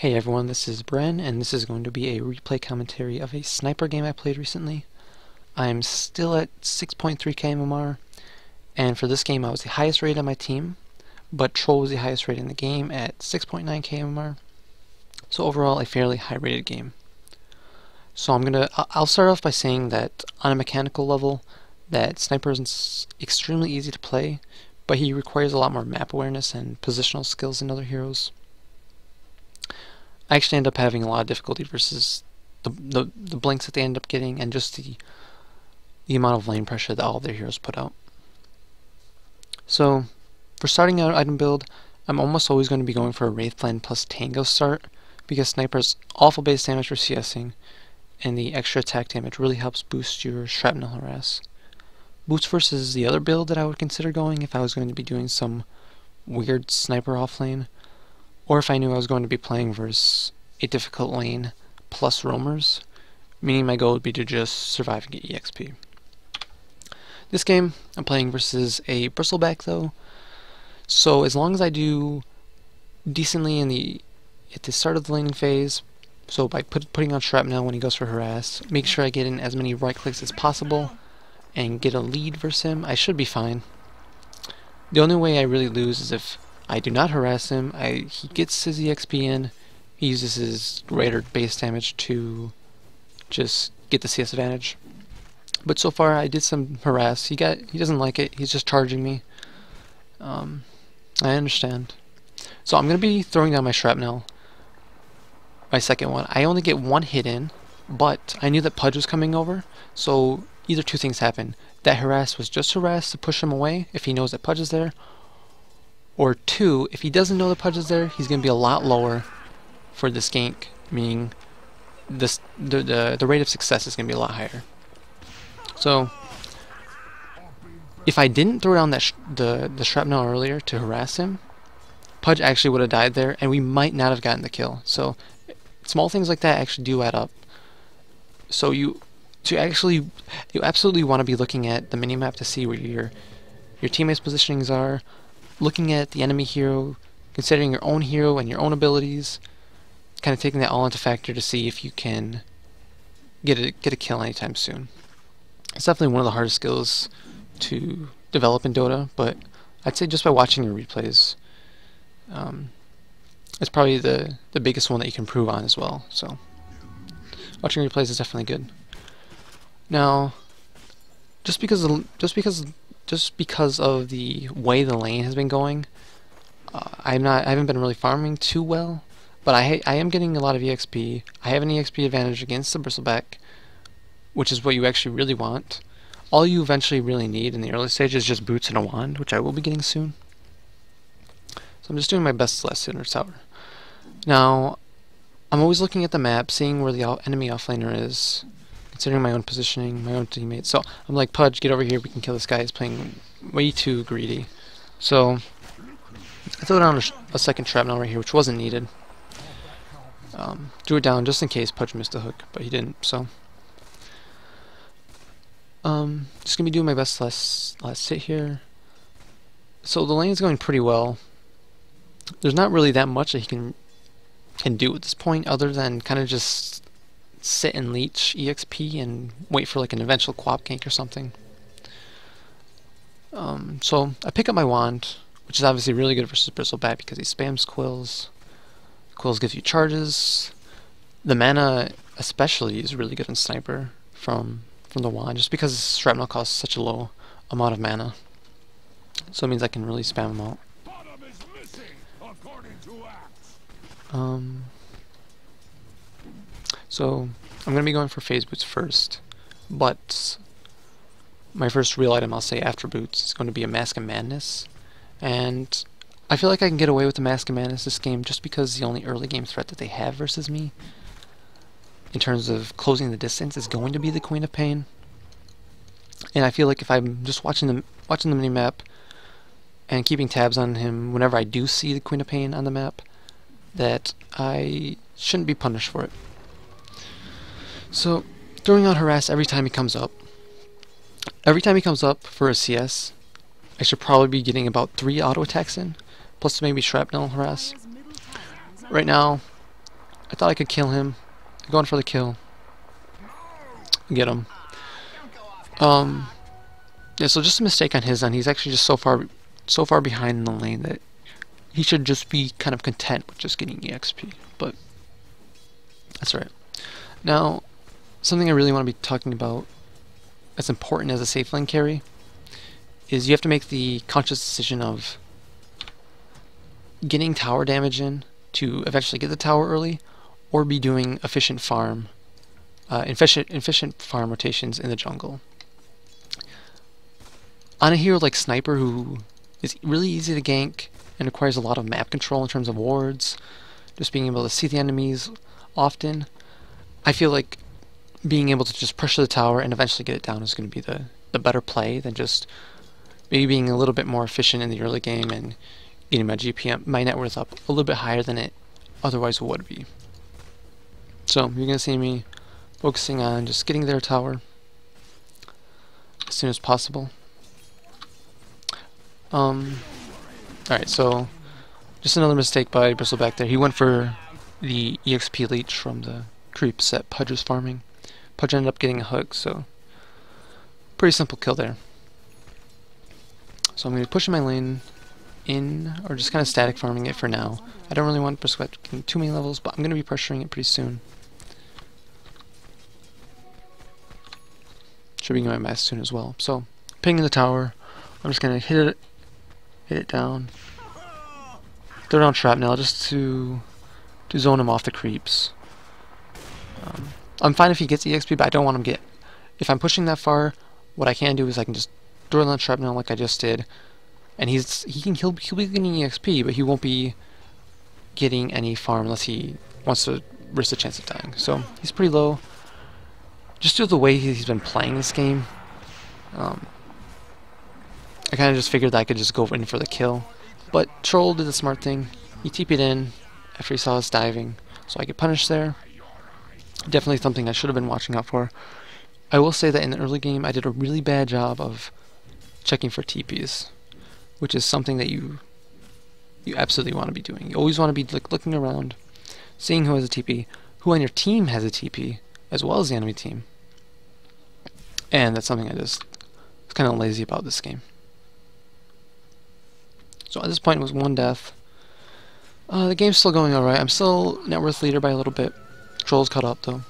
Hey everyone, this is Bren, and this is going to be a replay commentary of a sniper game I played recently. I'm still at 6.3k MMR, and for this game I was the highest rated on my team, but Troll was the highest rated in the game at 6.9k MMR. So overall, a fairly high rated game. So I'll start off by saying that on a mechanical level, that Sniper is extremely easy to play, but he requires a lot more map awareness and positional skills than other heroes. I actually end up having a lot of difficulty versus the blinks that they end up getting, and just the amount of lane pressure that all of their heroes put out. So for starting out item build, I'm almost always going to be going for a Wraith Plan plus Tango start, because Sniper's awful base damage for CSing, and the extra attack damage really helps boost your shrapnel harass. Boots versus the other build that I would consider going if I was going to be doing some weird sniper offlane, or if I knew I was going to be playing versus a difficult lane plus roamers, meaning my goal would be to just survive and get EXP. This game, I'm playing versus a Bristleback though, so as long as I do decently at the start of the laning phase, so by putting on shrapnel when he goes for harass, make sure I get in as many right clicks as possible, and get a lead versus him, I should be fine. The only way I really lose is if I do not harass him, he gets his EXP in, he uses his greater base damage to just get the CS advantage. But so far I did some harass. He doesn't like it, he's just charging me. I understand. So I'm going to be throwing down my shrapnel, my second one. I only get one hit in, but I knew that Pudge was coming over, so either two things happen. That harass was just harass to push him away if he knows that Pudge is there, or two, if he doesn't know the Pudge is there, he's going to be a lot lower for this gank, meaning the rate of success is going to be a lot higher. So if I didn't throw down the shrapnel earlier to harass him, Pudge actually would have died there, and we might not have gotten the kill. So small things like that actually do add up. So you absolutely want to be looking at the minimap to see where your teammates' positionings are, looking at the enemy hero, considering your own hero and your own abilities, kind of taking that all into factor to see if you can get a kill anytime soon. It's definitely one of the hardest skills to develop in Dota, but I'd say just by watching your replays, it's probably the biggest one that you can improve on as well. So watching replays is definitely good. Now, just because of the way the lane has been going, I haven't been really farming too well, but I am getting a lot of EXP. I have an EXP advantage against the Bristleback, which is what you actually really want. All you eventually really need in the early stage is just boots and a wand, which I will be getting soon. So I'm just doing my best to last Sinner Tower. Now, I'm always looking at the map, seeing where the enemy offlaner is, considering my own positioning, my own teammates. So I'm like, Pudge, get over here, we can kill this guy. He's playing way too greedy. So I threw down a second shrapnel right here, which wasn't needed. Drew it down just in case Pudge missed a hook, but he didn't. So just gonna be doing my best last hit here. So the lane is going pretty well. There's not really that much that he can do at this point, other than kind of just sit and leech EXP and wait for like an eventual quap gank or something. So I pick up my wand, which is obviously really good versus Bristleback because he spams quills. Quills gives you charges. The mana especially is really good in Sniper from the wand, just because shrapnel costs such a low amount of mana. So it means I can really spam them out. So I'm going to be going for phase boots first, but my first real item I'll say after boots is going to be a Mask of Madness, and I feel like I can get away with the Mask of Madness this game just because the only early game threat that they have versus me in terms of closing the distance is going to be the Queen of Pain. And I feel like if I'm just watching the minimap and keeping tabs on him whenever I do see the Queen of Pain on the map, that I shouldn't be punished for it. So throwing out harass every time he comes up. Every time he comes up for a CS, I should probably be getting about 3 auto attacks in, plus maybe shrapnel harass. Right now, I thought I could kill him. Going for the kill. Get him. Yeah, so just a mistake on his end. He's actually just so far behind in the lane that he should just be kind of content with just getting EXP. But that's right. Now, something I really want to be talking about that's important as a safe lane carry is you have to make the conscious decision of getting tower damage in to eventually get the tower early, or be doing efficient farm rotations in the jungle. On a hero like Sniper, who is really easy to gank and requires a lot of map control in terms of wards, just being able to see the enemies often, I feel like being able to just pressure the tower and eventually get it down is going to be the better play than just maybe being a little bit more efficient in the early game and getting my GPM, my net worth up a little bit higher than it otherwise would be. So you're going to see me focusing on just getting their tower as soon as possible. Alright, so just another mistake by Bristleback there. He went for the EXP leech from the creeps that Pudge was farming. Pudge ended up getting a hook, so pretty simple kill there. So I'm going to be pushing my lane in, or just kind of static farming it for now. I don't really want Bristleback getting too many levels, but I'm going to be pressuring it pretty soon. Should be getting my mask soon as well. So, pinging the tower, I'm just going to hit it down. Throw down shrapnel just to zone him off the creeps. I'm fine if he gets EXP, but I don't want him to get... If I'm pushing that far, what I can do is I can just throw down shrapnel like I just did, and he'll be getting EXP, but he won't be getting any farm unless he wants to risk the chance of dying. So he's pretty low. Just due to the way he's been playing this game, I kind of just figured that I could just go in for the kill. But Troll did the smart thing. He TP'd in after he saw us diving, so I get punished there. Definitely something I should have been watching out for. I will say that in the early game, I did a really bad job of checking for TPs, which is something that you absolutely want to be doing. You always want to be looking around, seeing who has a TP, who on your team has a TP, as well as the enemy team. And that's something I just was kind of lazy about this game. So at this point it was one death. The game's still going alright. I'm still net worth leader by a little bit. Troll's caught up though.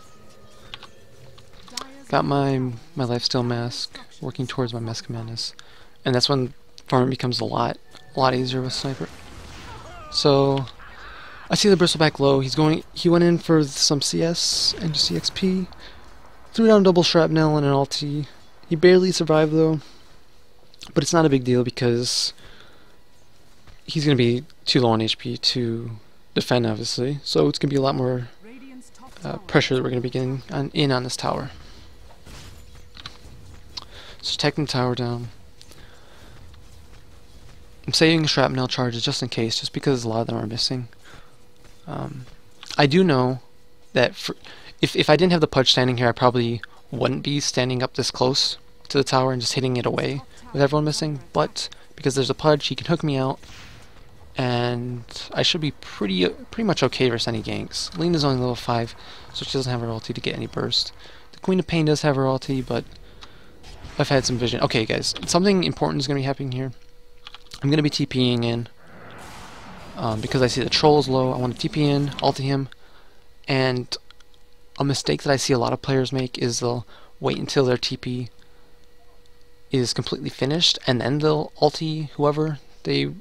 Got my lifesteal mask, working towards my Mask of Madness. And that's when farming becomes a lot easier with Sniper. So I see the Bristleback low. He went in for some CS and just EXP. Threw down double shrapnel and an ulti. He barely survived though. But it's not a big deal because he's going to be too low on HP to defend, obviously. So it's going to be a lot more pressure that we're going to be getting on this tower. So taking the tower down. I'm saving shrapnel charges just in case, just because a lot of them are missing. I do know that if I didn't have the Pudge standing here, I probably wouldn't be standing up this close to the tower and just hitting it away with everyone missing. But because there's a Pudge, he can hook me out, and I should be pretty much okay versus any ganks. Lena's only level 5, so she doesn't have her ulti to get any burst. The Queen of Pain does have her ulti, but I've had some vision. Okay, guys, something important is going to be happening here. I'm going to be TPing in. Because I see the Troll is low, I want to TP in, ulti him, and a mistake that I see a lot of players make is they'll wait until their TP is completely finished, and then they'll ulti whoever their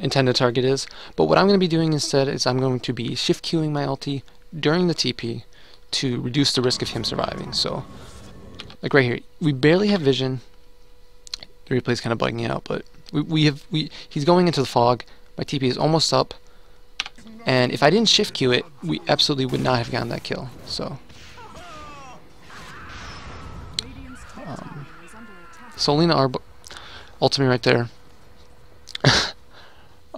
intended target is. But what I'm going to be doing instead is I'm going to be shift queuing my ulti during the TP to reduce the risk of him surviving. So, like right here, we barely have vision. The replay's kind of bugging out, but he's going into the fog. My TP is almost up, and if I didn't shift queue it, we absolutely would not have gotten that kill. So, Solina R ultimate right there.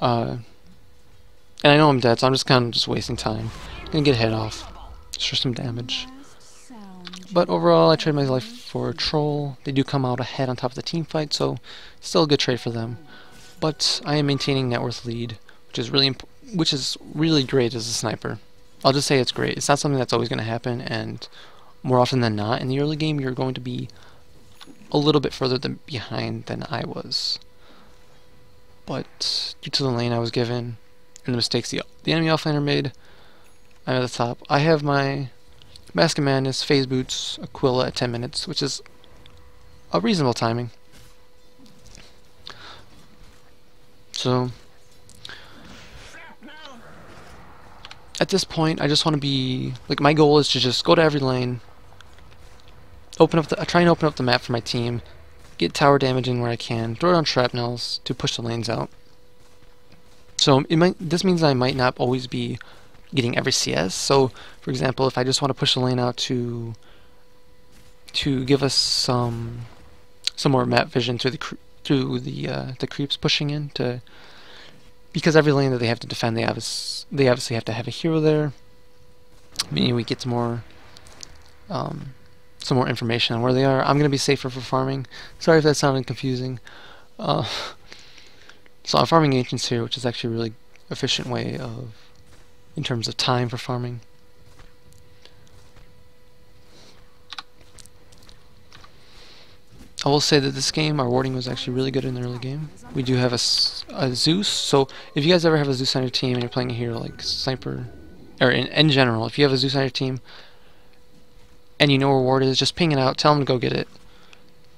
And I know I'm dead, so I'm just kind of just wasting time. Gonna get a head off, just for some damage. But overall, I trade my life for Troll. They do come out ahead on top of the team fight, so still a good trade for them. But I am maintaining net worth lead, which is really great as a sniper. I'll just say it's great. It's not something that's always going to happen, and more often than not, in the early game, you're going to be a little bit further behind than I was. But due to the lane I was given, and the mistakes the enemy offlaner made, I'm at the top. I have my Mask of Madness, Phase Boots, Aquila at 10 minutes, which is a reasonable timing. So, at this point, I just want to be, like, my goal is to just go to every lane, try and open up the map for my team, get tower damage in where I can, throw down shrapnels to push the lanes out. So this means I might not always be getting every CS. So, for example, if I just want to push the lane out to give us some more map vision through the creeps pushing in, because every lane that they have to defend, they obviously have to have a hero there, meaning we get some more information on where they are. I'm going to be safer for farming. Sorry if that sounded confusing. So I'm farming ancients here, which is actually a really efficient way in terms of time for farming. I will say that this game, our warding was actually really good in the early game. We do have a Zeus, so if you guys ever have a Zeus on your team and you're playing a hero like Sniper, or in general, if you have a Zeus on your team and you know where ward is, just ping it out, tell them to go get it.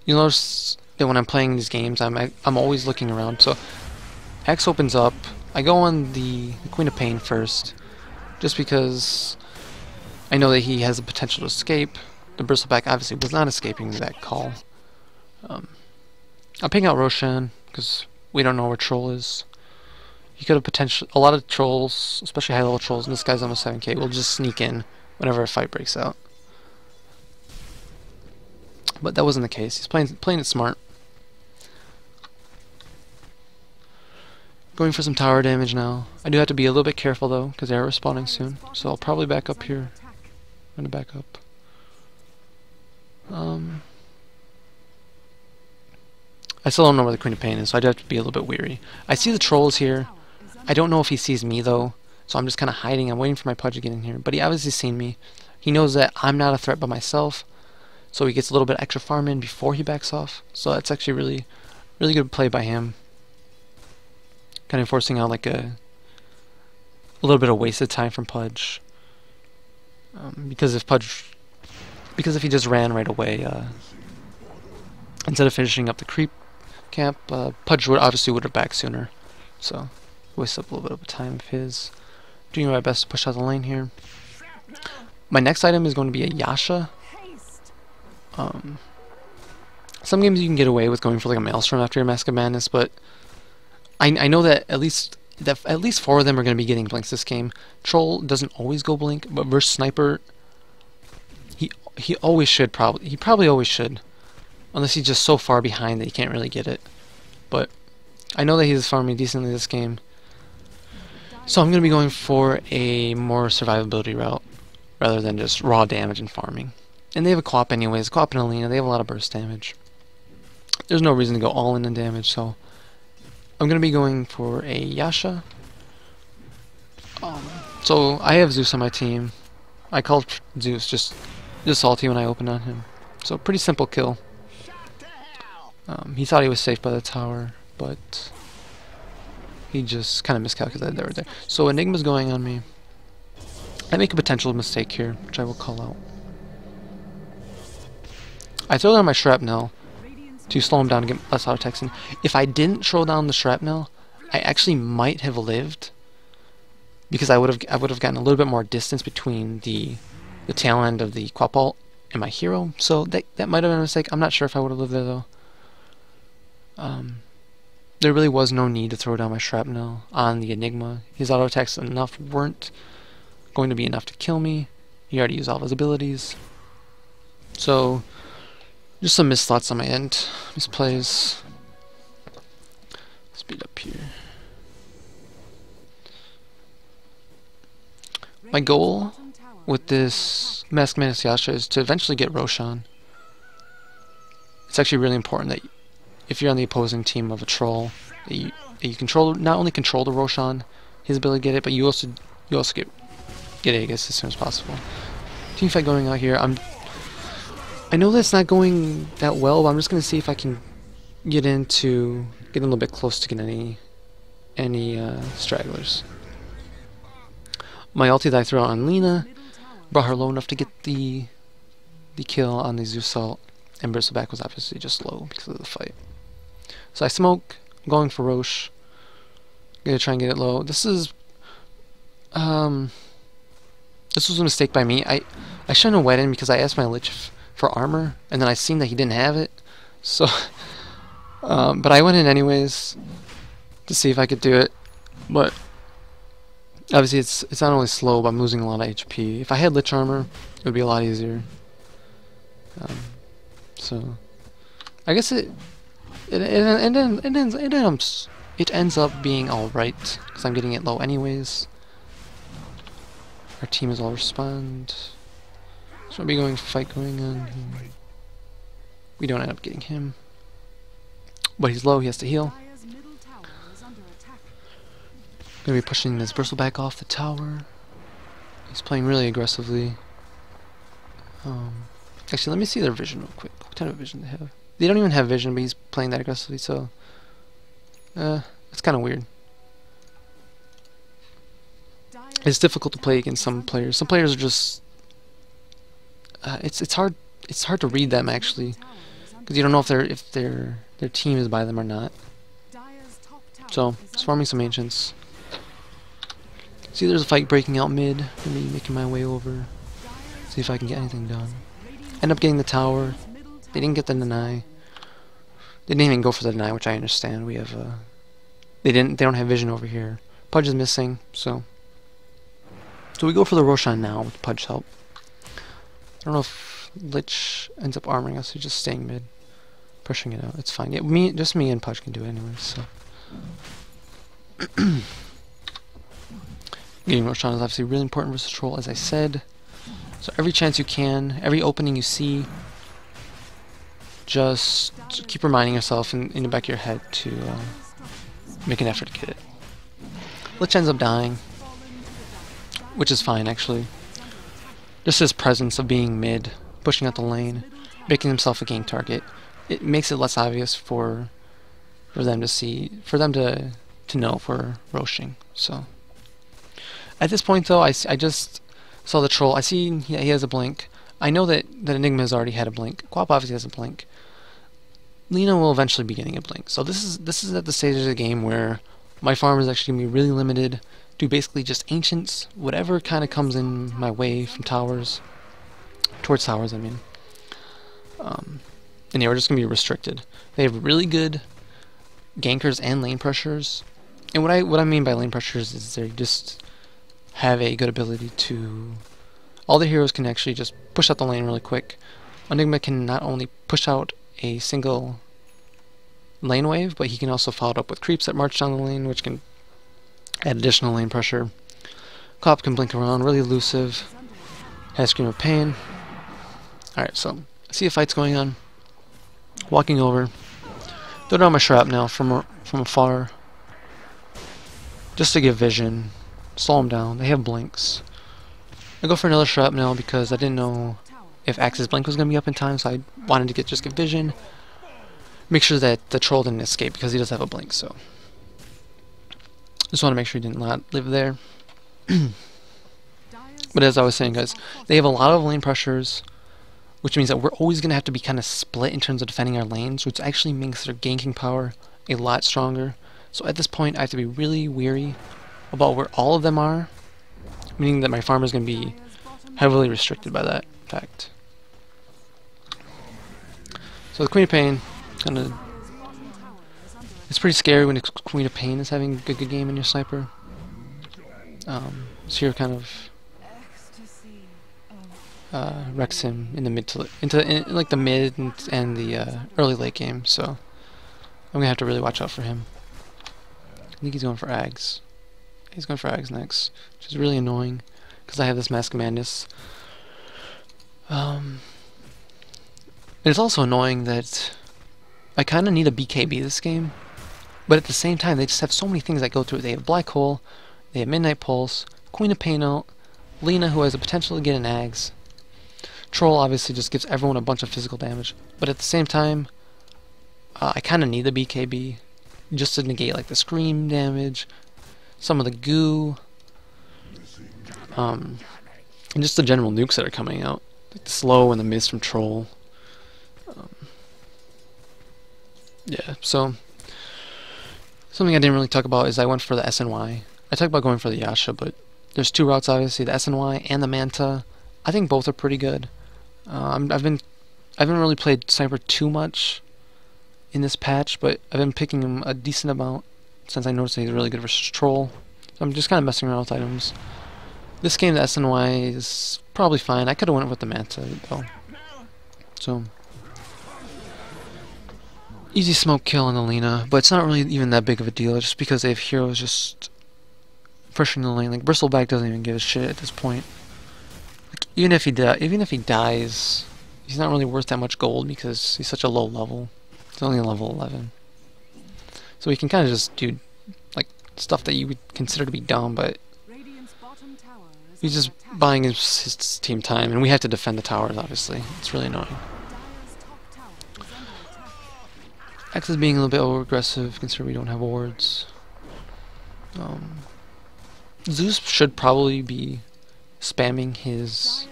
You'll notice that when I'm playing these games, I'm always looking around. So X opens up, I go on the Queen of Pain first, just because I know that he has the potential to escape. The Bristleback obviously was not escaping that call. I'll ping out Roshan, because we don't know where Troll is. He could have a lot of trolls, especially high level trolls, and this guy's almost 7k, will just sneak in whenever a fight breaks out. But that wasn't the case. He's playing it smart. Going for some tower damage now. I do have to be a little bit careful though, because they are respawning soon. So I'll probably back up here. I'm gonna back up. I still don't know where the Queen of Pain is, so I do have to be a little bit weary. I see the trolls here. I don't know if he sees me though, so I'm just kind of hiding. I'm waiting for my Pudge to get in here, but he obviously seen me. He knows that I'm not a threat by myself, so he gets a little bit extra farm in before he backs off. So that's actually really good play by him. Kind of forcing out like a little bit of wasted time from Pudge. Because if he just ran right away, instead of finishing up the creep camp, Pudge would have backed sooner. So waste up a little bit of time of his. Doing my best to push out the lane here. My next item is going to be a Yasha. Some games you can get away with going for like a Maelstrom after your Mask of Madness, but I know that at least 4 of them are going to be getting blinks this game. Troll doesn't always go blink, but versus Sniper, he always should probably. He probably always should, unless he's just so far behind that he can't really get it. But I know that he's farming decently this game, so I'm going to be going for a more survivability route rather than just raw damage and farming. And they have a Quap anyways. Quap and Alina, they have a lot of burst damage. There's no reason to go all in damage, so I'm going to be going for a Yasha. So I have Zeus on my team. I called Zeus just salty when I opened on him. So pretty simple kill. He thought he was safe by the tower, but he just kind of miscalculated right there. So Enigma's going on me. I make a potential mistake here, which I will call out. I throw down my shrapnel to slow him down and get less auto attacks in. If I didn't throw down the shrapnel, I actually might have lived, because I would have gotten a little bit more distance between the tail end of the Quap ult and my hero. So that might have been a mistake. I'm not sure if I would have lived there though. There really was no need to throw down my shrapnel on the Enigma. His auto attacks weren't going to be enough to kill me. He already used all of his abilities. So just some missed thoughts on my end. Misplays. Speed up here. My goal with this Mask Madness Yasha is to eventually get Roshan. It's actually really important that if you're on the opposing team of a troll, that you control, not only control the Roshan, his ability to get it, but you also get get Aegis as soon as possible. Team fight going out here. I know that's not going that well, but I'm just gonna see if I can get a little bit close to get any stragglers. My ulti that I threw out on Lina brought her low enough to get the kill on the Zeus ult, and Bristleback was obviously just low because of the fight. So I smoke, I'm going for Roche. Gonna try and get it low. This was a mistake by me. I shouldn't have went in because I asked my Lich for armor, and then I seen that he didn't have it. So, but I went in anyways to see if I could do it. But obviously it's not only slow, but I'm losing a lot of HP. If I had Lich armor, it would be a lot easier. So I guess it ends up being alright because I'm getting it low anyways. Our team is all respond. So I'll be going fight going on. We don't end up getting him, but he's low. He has to heal. Gonna be pushing this Bristleback off the tower. He's playing really aggressively. Actually, let me see their vision real quick. What kind of vision they have? They don't even have vision, but he's playing that aggressively, so it's kind of weird. It's difficult to play against some players. Some players are just it's hard to read them actually, because you don't know if their team is by them or not. So, just farming some ancients. See, there's a fight breaking out mid. I'm gonna be making my way over. See if I can get anything done. End up getting the tower. They didn't get the deny. They didn't even go for the deny, which I understand. We have they don't have vision over here. Pudge is missing, so we go for the Roshan now with Pudge's help. I don't know if Lich ends up armoring us. He's just staying mid, pushing it out. It's fine. Yeah, just me and Pudge can do it anyways. So getting Roshan is obviously really important versus troll, as I said. So every chance you can, every opening you see, just keep reminding yourself in the back of your head to make an effort to get it. Lich ends up dying, which is fine actually. Just his presence of being mid, pushing out the lane, making himself a gank target, it makes it less obvious for them to see, for them to know if we're roshing. So at this point though, I just saw the troll. I see he has a blink. I know that Enigma's already had a blink. Guap obviously has a blink. Lina will eventually be getting a blink. So this is at the stage of the game where my farm is actually going to be really limited to basically just ancients, whatever kind of comes in my way from towers, towards towers I mean. And yeah, we're just going to be restricted. They have really good gankers and lane pressures. And what I mean by lane pressures is they just have a good ability to... all the heroes can actually just push out the lane really quick. Enigma can not only push out a single lane wave, but he can also follow it up with creeps that march down the lane, which can add additional lane pressure. Cop can blink around, really elusive. Has Scream of Pain. Alright, so I see a fight's going on. Walking over. Throw down my shrapnel from afar. Just to give vision. Slow them down. They have blinks. I go for another shrapnel because I didn't know if Axe's blink was going to be up in time, so I wanted to just get vision. Make sure that the troll didn't escape because he does have a blink, so just want to make sure he didn't live there. But as I was saying, guys, they have a lot of lane pressures, which means that we're always going to have to be kind of split in terms of defending our lanes, which actually makes their ganking power a lot stronger. So at this point, I have to be really weary about where all of them are, meaning that my farm is going to be heavily restricted by that fact. So the Queen of Pain, it's pretty scary when the Queen of Pain is having a good game in your sniper. So you're kind of wrecks him in the mid to like the mid and the early late game. So I'm gonna have to really watch out for him. I think he's going for Ags. He's going for Ags next, which is really annoying because I have this Mask of Madness. And it's also annoying that I kind of need a BKB this game, but at the same time they just have so many things that go through it. They have Black Hole, they have Midnight Pulse, Queen of Pain ult, Lena, who has the potential to get an Ags. Troll obviously just gives everyone a bunch of physical damage, but at the same time, I kind of need the BKB just to negate like the scream damage, some of the goo, and just the general nukes that are coming out, like the slow and the mist from Troll. Yeah, so something I didn't really talk about is I went for the SNY. I talked about going for the Yasha, but there's two routes obviously, the SNY and the Manta. I think both are pretty good. I haven't really played Sniper too much in this patch, but I've been picking him a decent amount since I noticed that he's really good versus Troll. So I'm just kind of messing around with items. This game, the SNY is probably fine. I could have went with the Manta though. So easy smoke kill on the Lena, but it's not really even that big of a deal just because they have heroes just pushing the lane. Like Bristleback doesn't even give a shit at this point. Like, even if he dies, he's not really worth that much gold because he's such a low level. He's only level 11. So he can kind of just do like stuff that you would consider to be dumb, but he's just buying his team time, and we have to defend the towers, obviously. It's really annoying. X is being a little bit over-aggressive, considering we don't have wards. Zeus should probably be spamming his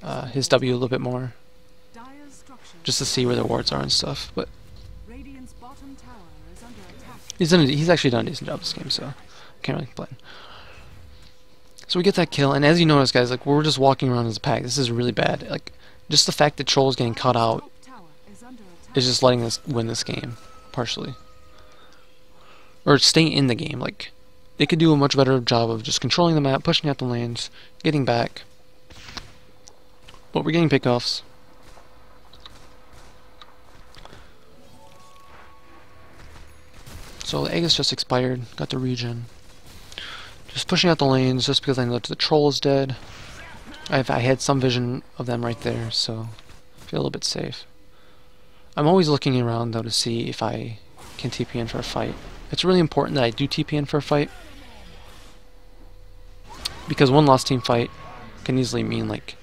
W a little bit more, just to see where the wards are and stuff. But he's actually done a decent job this game, so can't really complain. So we get that kill, and as you notice, guys, like we're just walking around as a pack. This is really bad. Like just the fact that Troll is getting caught out is just letting us win this game partially, or staying in the game. Like they could do a much better job of just controlling the map, pushing out the lanes, getting back. But we're getting pickoffs. So the egg is just expired. Got the regen. Just pushing out the lanes just because I know that the Troll is dead. I had some vision of them right there, so I feel a little bit safe. I'm always looking around though to see if I can TP in for a fight. It's really important that I do TP in for a fight, because one lost team fight can easily mean like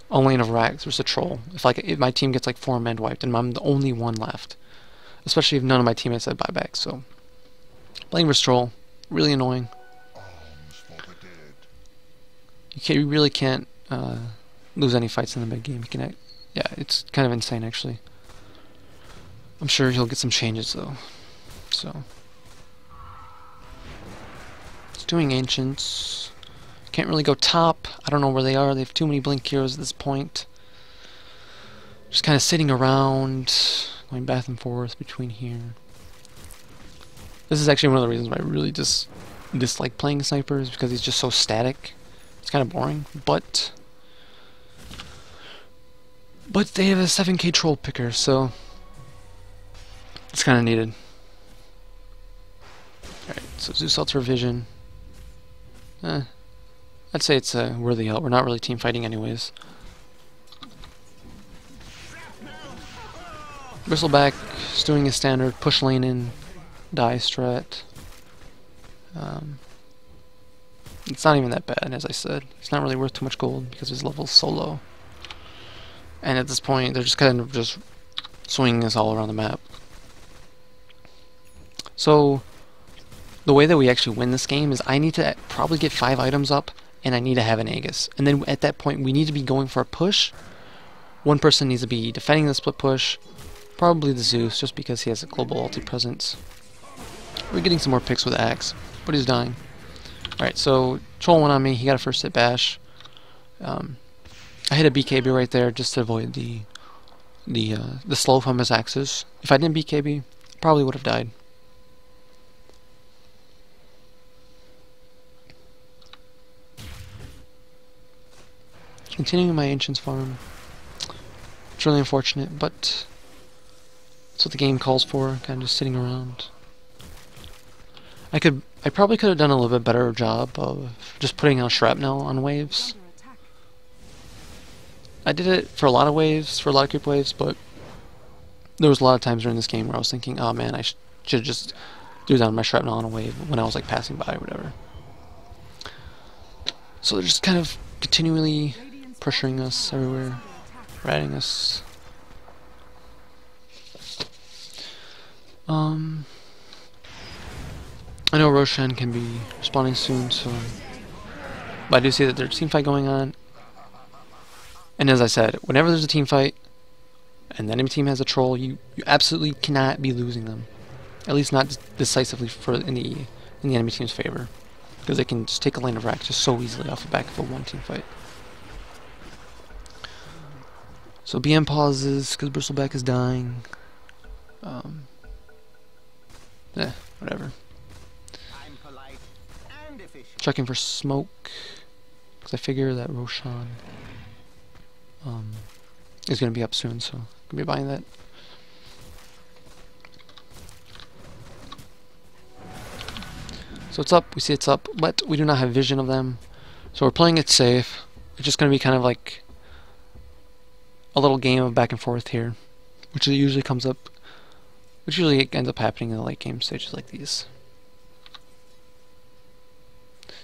a lane of rags versus a Troll. If my team gets like 4 men wiped and I'm the only one left, especially if none of my teammates have buyback. So playing versus Troll, really annoying. You really can't lose any fights in the mid game. You can, yeah, it's kind of insane actually. I'm sure he'll get some changes though. So it's doing ancients. Can't really go top. I don't know where they are. They have too many blink heroes at this point. Just kind of sitting around, going back and forth between here. This is actually one of the reasons why I really just dislike playing snipers, because he's just so static. It's kind of boring, but they have a 7k troll picker, so it's kind of needed. Alright, so Zeus ults for vision. I'd say it's a worthy help. We're not really team fighting anyways. Bristleback is doing his standard push lane in, die strat. It's not even that bad, as I said. He's not really worth too much gold because his level's so low. And at this point, they're just kind of just swinging us all around the map. So the way that we actually win this game is I need to probably get 5 items up, and I need to have an Aegis. And then at that point, we need to be going for a push. One person needs to be defending the split push, probably the Zeus, just because he has a global ulti presence. We're getting some more picks with Axe, but he's dying. Alright, so Troll went on me. He got a first hit bash. I hit a BKB right there just to avoid the slow from his axes. If I didn't BKB, I probably would have died. Continuing my Ancients farm. It's really unfortunate, but that's what the game calls for, kind of just sitting around. I probably could have done a little bit better job of just putting out shrapnel on waves. I did it for a lot of waves, for a lot of creep waves, but there was a lot of times during this game where I was thinking, oh man, I should just do down my shrapnel on a wave when I was like passing by or whatever. So they're just kind of continually pressuring us everywhere, ratting us. I know Roshan can be respawning soon, so but I do see that there's a team fight going on. And as I said, whenever there's a team fight and the enemy team has a troll, you absolutely cannot be losing them. At least not decisively in the enemy team's favor, because they can just take a lane of rack just so easily off the back of a one team fight. So BM pauses because Bristleback is dying. Whatever. Checking for smoke because I figure that Roshan is going to be up soon, so I'm going to be buying that. So it's up, we see it's up, but we do not have vision of them. So we're playing it safe. It's just going to be kind of like a little game of back and forth here, which usually ends up happening in the late game stages like these.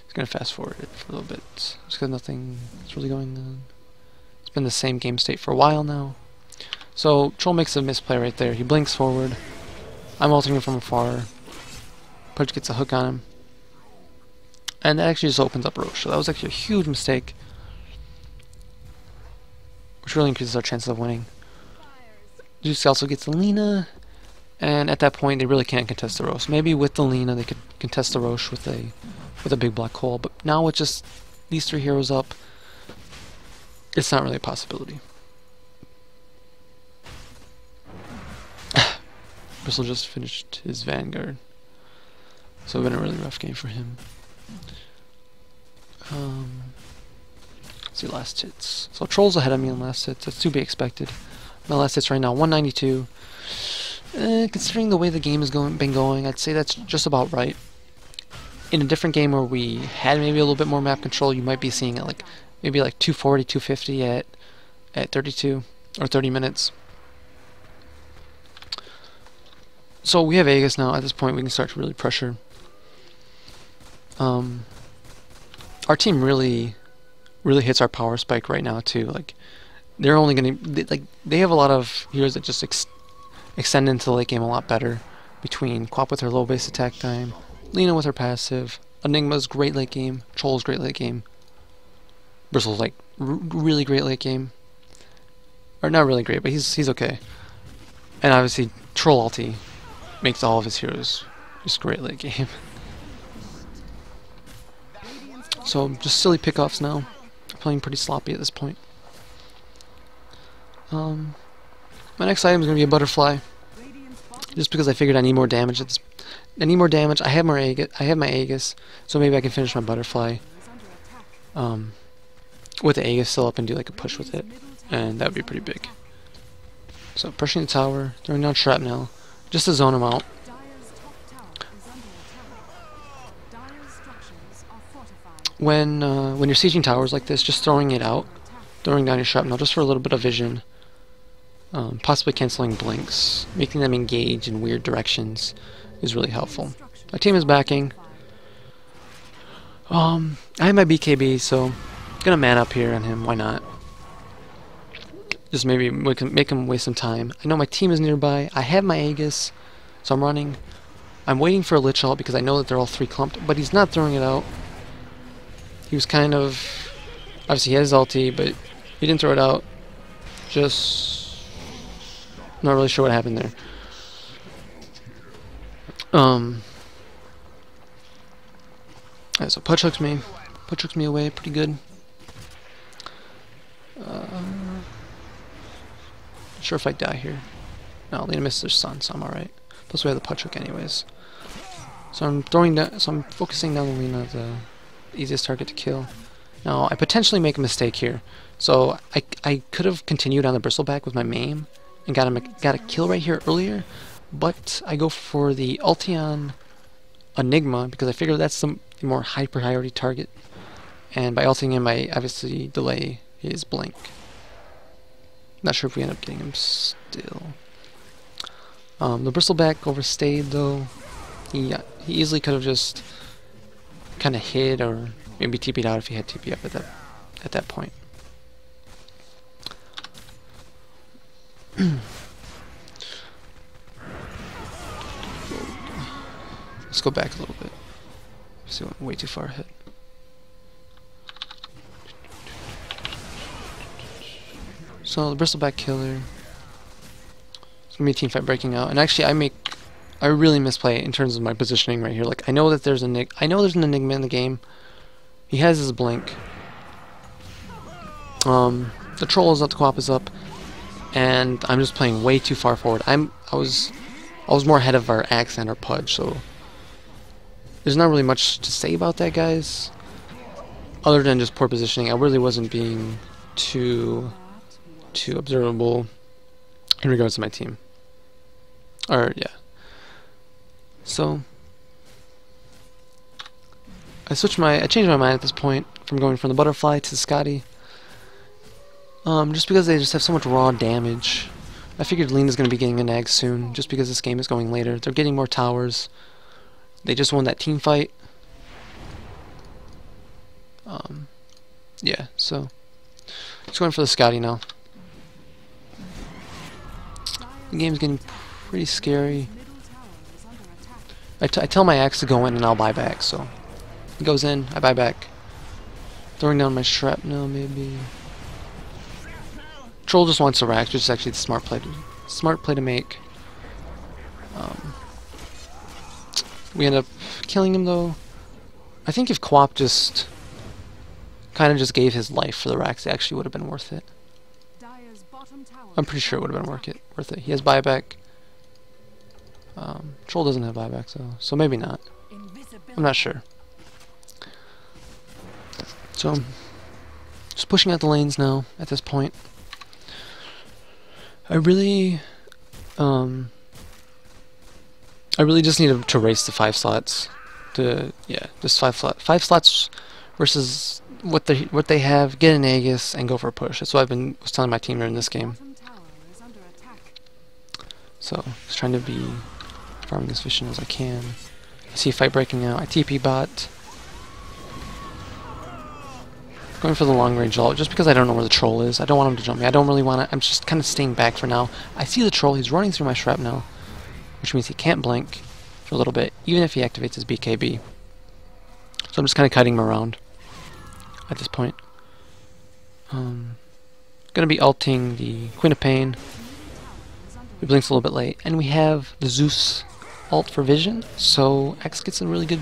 It's going to fast forward it for a little bit, just because nothing is really going on. It's been the same game state for a while now. So Troll makes a misplay right there. He blinks forward. I'm ulting him from afar. Pudge gets a hook on him. And that actually just opens up Roche. So that was actually a huge mistake, which really increases our chances of winning. Juice also gets the Lina, and at that point they really can't contest the Roche. Maybe with the Lina they could contest the Roche with a big black hole, but now with just these three heroes up, it's not really a possibility. Bristle just finished his Vanguard, so it's been a really rough game for him. Let's see, last hits. So Troll's ahead of me on last hits. That's to be expected. My last hits right now, 192. Considering the way the game has been going, I'd say that's just about right. In a different game where we had maybe a little bit more map control, you might be seeing it like maybe like 240, 250 at 32 or 30 minutes. So we have Aegis now. At this point, we can start to really pressure. Our team really hits our power spike right now too. Like they're only gonna they have a lot of heroes that just extend into the late game a lot better. Between Quap with her low base attack time, Lina with her passive, Enigma's great late game, Troll's great late game, Bristle's like really great late game, or not really great, but he's okay. And obviously Troll ulti makes all of his heroes just great late game. So just silly pickoffs now. Playing pretty sloppy at this point. My next item is going to be a butterfly, just because I figured I need more damage. I need more damage. I have my Aegis, so maybe I can finish my butterfly with the Aegis still up and do like a push with it, and that would be pretty big. So pushing the tower, throwing down shrapnel, just to zone him out. When you're sieging towers like this, just throwing it out, throwing down your shrapnel just for a little bit of vision, possibly canceling blinks, making them engage in weird directions is really helpful. My team is backing. I have my BKB, so I'm gonna man up here on him. Why not? Just maybe we can make him waste some time. I know my team is nearby. I have my Aegis, so I'm running. I'm waiting for a Lich ult because I know that they're all three clumped, but he's not throwing it out. He was kind of... Obviously he has his ulti, but he didn't throw it out. Just... not really sure what happened there. Alright, so Pudge hooks me. Pudge hooks me away pretty good. Not sure if I die here. No, Lina missed their stun, so I'm alright. Plus we have the Pudge hook anyways. So I'm focusing down the Lina, the easiest target to kill. Now I potentially make a mistake here. So I could have continued on the Bristleback with my main and got a kill right here earlier, but I go for the ulti on Enigma because I figure that's the more high priority target, and by ulting him I obviously delay his blink. Not sure if we end up getting him still. The Bristleback overstayed though. He easily could have just kind of hid or maybe TP'd out if he had TP up at that point. Let's go back a little bit. See, went way too far ahead. So the Bristleback killer. It's gonna be a team fight breaking out, and actually I really misplay in terms of my positioning right here. Like I know that there's an enigma in the game. He has his blink. The troll is up, the co-op is up, and I'm just playing way too far forward. I was more ahead of our axe and our pudge, so there's not really much to say about that, guys. Other than just poor positioning, I really wasn't being too observable in regards to my team. Or yeah. So I changed my mind at this point from going from the butterfly to the Skadi. Just because they just have so much raw damage. I figured Lena's going to be getting a nag soon, just because this game is going later. They're getting more towers. They just won that team fight. Yeah, so just going for the Skadi now. The game's getting pretty scary. I tell my axe to go in and I'll buy back, so he goes in, I buy back. Throwing down my shrapnel, maybe. Troll just wants to rack, which is actually the smart play to make. We end up killing him though. I think if Quap just kind of just gave his life for the racks, it actually would have been worth it. I'm pretty sure it would have been worth it. He has buyback. Troll doesn't have buyback, so maybe not. I'm not sure. So, just pushing out the lanes now at this point. I really just need to race the 5 slots. Just 5 slots versus what they have. Get an Aegis and go for a push. That's what was telling my team during this game. So just trying to be farming as efficient as I can. I see a fight breaking out. I TP bot. Going for the long range ult just because I don't know where the troll is. I don't want him to jump me. I don't really want to. I'm just kind of staying back for now. I see the troll. He's running through my shrapnel, which means he can't blink for a little bit, even if he activates his BKB. So I'm just kind of kiting him around at this point. Gonna be ulting the Queen of Pain. He blinks a little bit late, and we have the Zeus ult for vision, so X gets a really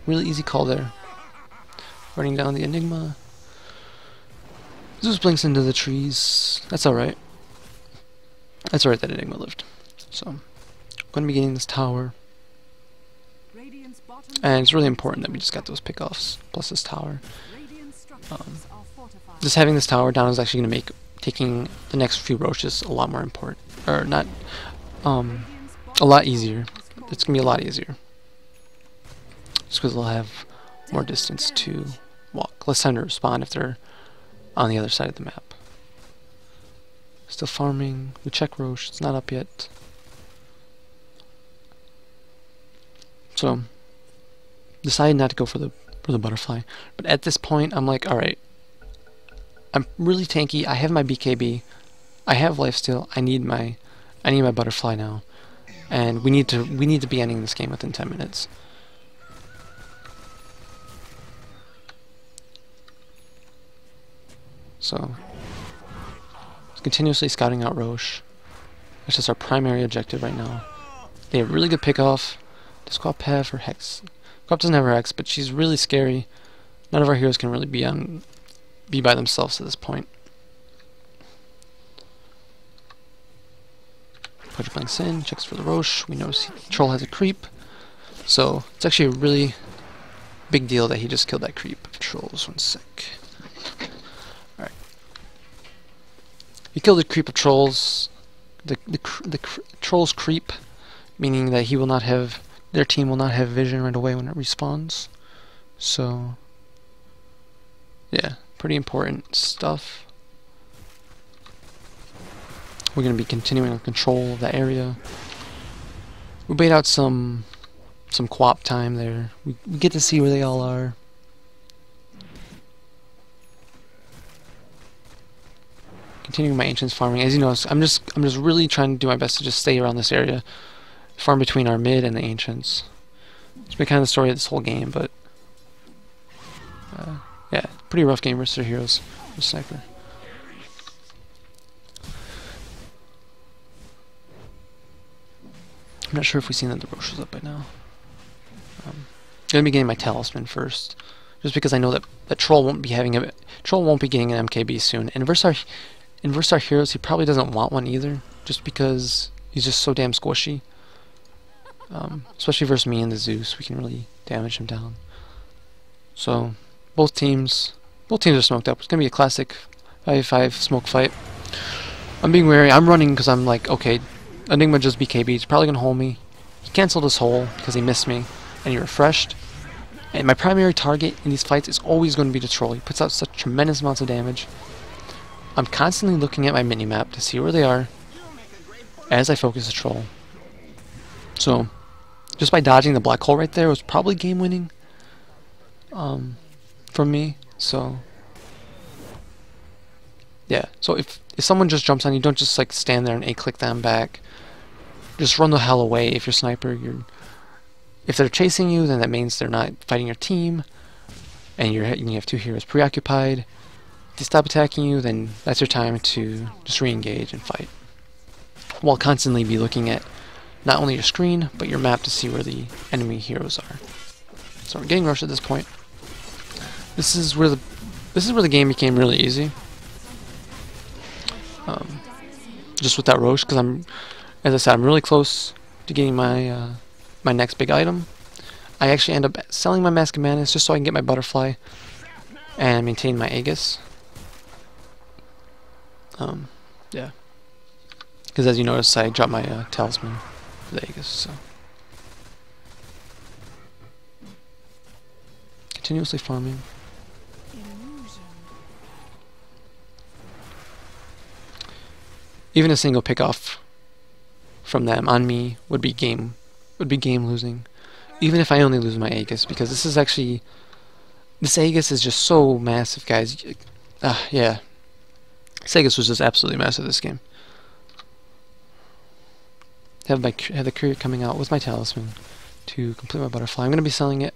easy call there. Running down the Enigma. Zeus blinks into the trees. That's alright. That's alright that Enigma lived. So, I'm going to be getting this tower. And it's really important that we just got those pickoffs, plus this tower. Just having this tower down is actually going to make taking the next few roaches a lot more important. Or not, a lot easier. It's going to be a lot easier. Just because they'll have more distance to walk. Less time to respond if they're on the other side of the map. Still farming. We check Roche. It's not up yet. So, decided not to go for the butterfly. But at this point, I'm like, alright. I'm really tanky. I have my BKB. I have lifesteal. I need my butterfly now. And we need to be ending this game within 10 minutes. So, continuously scouting out Roche. That's just our primary objective right now. They have really good pickoff. Does Quap have her Hex? Quap doesn't have her Hex, but she's really scary. None of our heroes can really be by themselves at this point. Pudge blinks in, checks for the Roche. We notice Troll has a creep. So, it's actually a really big deal that he just killed that creep. Trolls, 1 sec. Alright. He killed the creep of Trolls. The Trolls creep, meaning that he will not have, their team will not have vision right away when it respawns. So, yeah, pretty important stuff. We're going to be continuing our control of that area. We bait out some Quap time there. We get to see where they all are. continuing my ancients farming. As you know, I'm just really trying to do my best to just stay around this area, farm between our mid and the ancients. It's been kind of the story of this whole game, but yeah, pretty rough game versus their heroes with sniper. I'm not sure if we've seen that the Roshan's up by now. I'm gonna be getting my talisman first, just because I know that troll won't be getting an MKB soon. And versus our heroes, he probably doesn't want one either, just because he's just so damn squishy. Especially versus me and the Zeus, we can really damage him down. So both teams are smoked up. It's gonna be a classic 5v5 smoke fight. I'm being wary. I'm running because I'm like, okay, Enigma just BKB. He's probably gonna hold me. He canceled his hole because he missed me, and he refreshed. And my primary target in these fights is always going to be the troll. He puts out such tremendous amounts of damage. I'm constantly looking at my minimap to see where they are as I focus the troll. So, just by dodging the black hole right there was probably game winning from me. So, yeah. So if someone just jumps on you, don't just like stand there and A-click them back. Just run the hell away. If you're sniper, if they're chasing you, then that means they're not fighting your team, and you have two heroes preoccupied. If they stop attacking you, then that's your time to just re-engage and fight, while constantly be looking at not only your screen but your map to see where the enemy heroes are. So we're getting rushed at this point. This is where the game became really easy. Just with that Roche, because as I said, I'm really close to getting my my next big item. I actually end up selling my Mask of Madness just so I can get my butterfly and maintain my Aegis. Yeah. Because as you notice, I dropped my talisman for the Aegis, so. Continuously farming. Even a single pick-off from them on me would be game losing. Even if I only lose my Aegis, because this Aegis is just so massive, guys. Yeah. This Aegis was just absolutely massive this game. Have the courier coming out with my talisman to complete my butterfly. I'm gonna be selling it.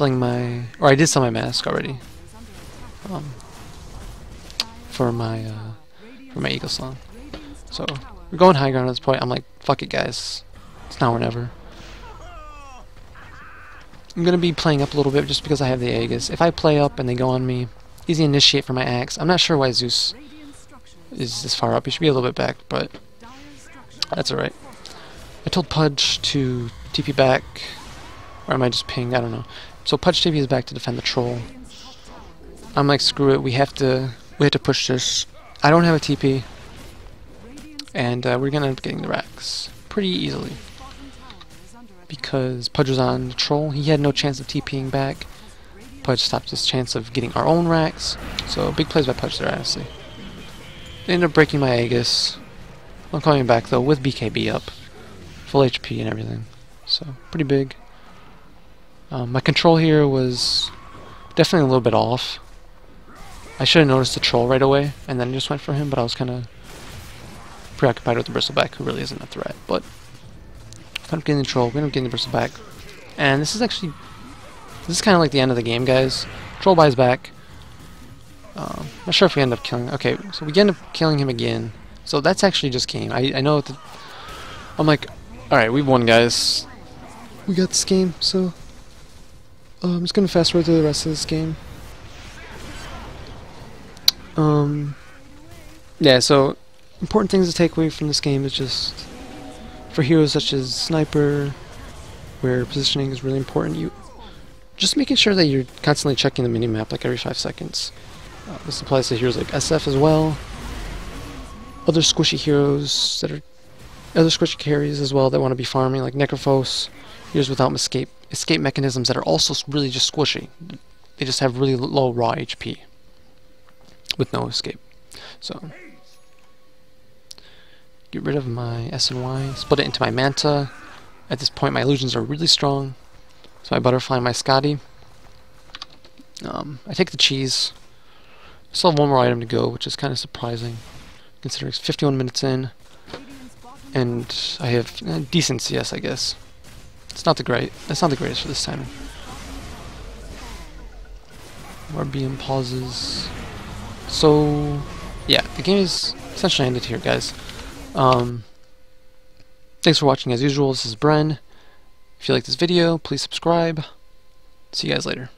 I did sell my mask already. For my Eagle Song. So we're going high ground at this point. I'm like, fuck it, guys. It's now or never. I'm gonna be playing up a little bit just because I have the Aegis. If I play up and they go on me, easy initiate for my axe. I'm not sure why Zeus is this far up. He should be a little bit back, but that's alright. I told Pudge to TP back, or am I just ping? I don't know. So Pudge TP is back to defend the troll. I'm like, screw it. We have to push this. I don't have a TP, and we're gonna end up getting the racks pretty easily because Pudge was on the troll. He had no chance of TPing back. Pudge stopped his chance of getting our own racks. So big plays by Pudge there, honestly. They ended up breaking my Aegis. I'm coming back though with BKB up, full HP and everything. So pretty big. My control here was definitely a little bit off. I should have noticed the troll right away and then just went for him, but I was kind of preoccupied with the Bristleback, who really isn't a threat. But if I'm getting the troll, we're gonna get the Bristleback, and this is kind of like the end of the game, guys. Troll buys back. Not sure if we end up killing. Okay, so we end up killing him again. So that's actually just game. I know that. I'm like, all right, we've won, guys. We got this game. So I'm just gonna fast forward through the rest of this game. Yeah, so important things to take away from this game is just for heroes such as Sniper, where positioning is really important, just making sure that you're constantly checking the minimap like every 5 seconds. This applies to heroes like SF as well, other squishy carries as well that want to be farming, like Necrophos, heroes without escape mechanisms that are also really just squishy. They just have really low raw HP with no escape. So get rid of my S and Y, split it into my Manta. At this point my illusions are really strong. So my Butterfly and my Skadi. I take the cheese. Still have one more item to go, which is kind of surprising, considering it's 51 minutes in, and I have decent CS, I guess. It's not the greatest for this timing. More BM pauses. So, yeah, the game is essentially ended here, guys. Thanks for watching as usual. This is Bren. If you like this video, please subscribe. See you guys later.